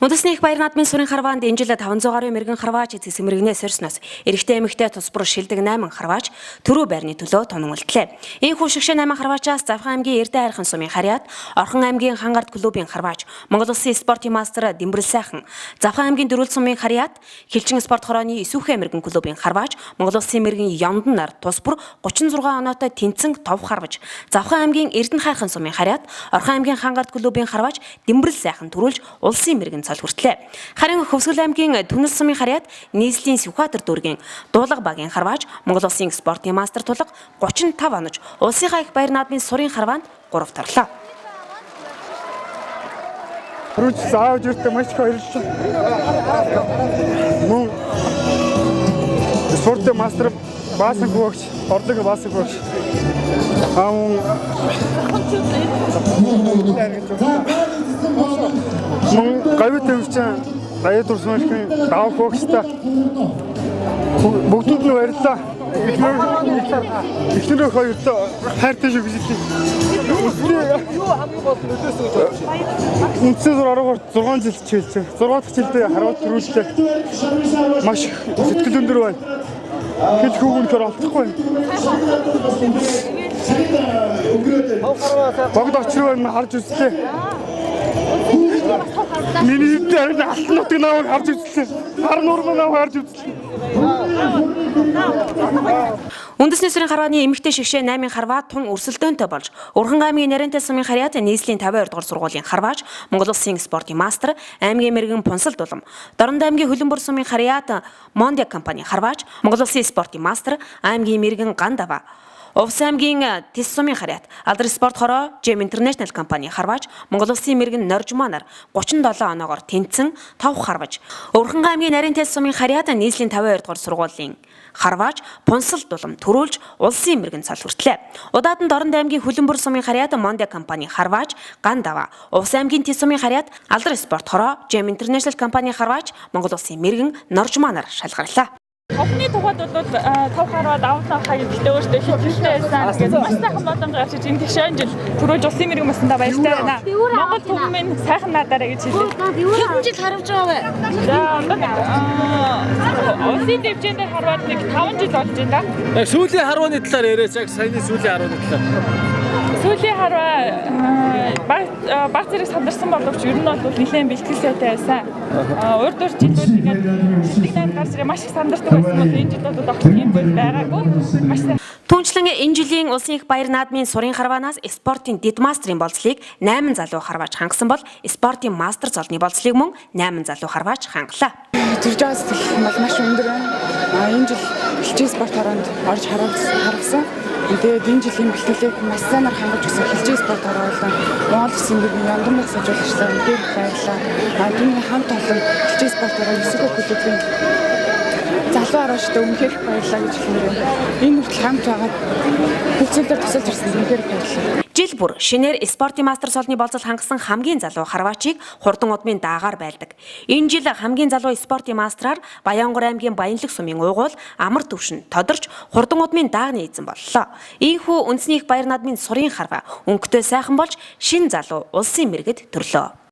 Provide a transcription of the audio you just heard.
Үндэсний их баяр наадмын сурын харваанд энэ жил 500 гаруй мэргэн харваач эцэс мэргэнээс сорсноос эрэгтэй эмэгтэй тус бүр шилдэг 8 харваач төрөө байрны төлөө тунан үлдлээ. Энэ хүн шигшээ 8 харваачаас Завхан аймгийн Эрдэнэ хайрхан сумын харьяат, Орхон аймгийн Хангард клубын харваач, Монгол Улсын спортын мастер Дэмбэрэл сайхан, Завхан аймгийн Дөрвөл сумын харьяат, Хилчин спорт хорооны Исүүхэ мэргэн клубын харваач, Монгол Улсын мэргэн Ёндан нар тус бүр 36 оноотой тэнцэн тов харваж, Завхан аймгийн Эрдэнэ хайрхан сумын харьяат, Орхон аймгийн Хангард клубын харваач Дэмбэрэл сайхан төрүүлж улсын мэргэн цол хүртлээ. Харин Хөвсгөл аймгийн Түнэл сумын харьяат нийслэлийн Сүхбаатар дүүргийн Дуулга багийн харваач Монгол Улсын спортын мастер тулга 35 онож улсынхаа их баяр наадмын сурын харваанд 3 тарлаа. Рүүч заавж иртэ маш их баярлалаа. Мөн спортын мастер баасан хөөч, орлого баасан хөөч. Мөн гавь төвчэн даяд турсмашгийн дав хөөчтэй бүгдэнд нь баярлалаа. Эхнэрээ хоёртой хайртай шүү гэж хэлээ. Үнцээс 6 жил хичээлж, 6 дахь жилдээ харваад төрүүлээ. Маш сэтгэл өндөр байна. Хэл хүүгнээр олдохгүй байна. Богд очроо харж үзлээ. Миний дээр алтнуудыг наваа харж үзлээ. Хар нуурмаа наваа харж үзлээ. Үндэсний сүрийн харвааны эмэгтэй шигшээ 8 харваа тун өрсөлдөөнтэй болж, Урхан аймгийн Нарийнтай сумын харьяат нийслэлийн 52 дугаар сургуулийн харваач, Монгол Улсын спортын мастер, аймгийн мэргэн Пунсал Дулам, Дорнод аймгийн Хөлбөмбөр сумын харьяат Мондиа компани харваач, Монгол Улсын спортын мастер, аймгийн мэргэн Гандава, Увс аймгийн Тис сумын харьяат, Алдар спорт хороо Gem International компани харваач, Монгол Улсын мэргэн Норжманаар 37 оноогоор тэнцэн 5 харваж, Урхан аймгийн Нарийнтай сумын харьяат нийслэлийн 52 дугаар сургуулийн харваач Пунсал Дулам төрүүлж улсын мэргэн цол хүртлээ. Удаад нь Дорнод аймгийн Хөлбөмбөр сумын харьяат Мондиа компани харваач Гандава, Увс аймгийн Тис сумын харьяат Алдар спорт хороо Gem International компани харваач Монгол Улсын мэргэн Норжманаар шалгарлаа. Ховны тухайд бол 5 харваад авах хаягдaltaй өөртөө хилжүүлтэй байсан гэдэг маш сайхан боломж гарч ирж энэ тэгшэн жил төрөөж улсын мэргэн баснда баяртай байна. Монгол түмэн сайхан наадаарэ гэж хэлээ. Хэдэн жил харавж байгаа вэ? За улсын дэвжээндээ харваад нэг 5 жил болж байна. Яг сүүлийн харвааны талаар яриач, яг саяны сүүлийн харвааны талаар. Сүүлийн харваа баг зэрэг сандарсан боловч ер нь бол нэлээд бэлтгэл сайтай байсан. Урд жилээр ингээд нэг гарч ирээ маш их сандардаг байсан бол энэ жил бол огт юм байгаагүй. Маш сайн. Түүнчлэн энэ жилийн улсын их баяр наадмын сурын харваанаас спортын дэд мастрын болцлыг 8 залуу харваач хангасан бол спортын мастер цолны болцлыг мөн 8 залуу харваач хангалаа. Тэрж байгаа сэтгэл бол маш өндөр байна. Энэ жил хилжээ спорт хороонд орж харгасан. Тэгээд энэ жилийн бэлтгэлийг маш сайнаар хангаж өгсөн хилжээ спорт хороолон Монгол Улсын мэргэн Ёндан баг сажуулагчлаа үнээр баярлалаа. Түүний хамт олон хилжээ спорт хороо Исүүхэ клубын залуу харваачтай үнээр баярлалаа гэж хэлмээр байна. Энэ хүртэл хамт байгаа бүх зүйлээр тусалж ирсэн үнээр баярлалаа. Жил бүр шинээр спортын мастер цолны болцол хангасан хамгийн залуу харваачийг хурдан удмын даагаар байлдаг. Энэ жил хамгийн залуу спортын мастераар Баянгор аймгийн Баянлаг сумын уйгуул амар төвшин тодорч хурдан удмын даагны эзэн боллоо. Ийхүү үндэсний их баяр наадмын сурын харваа өнгөтэй сайхан болж шин залуу улсын мэргэд төрлөө.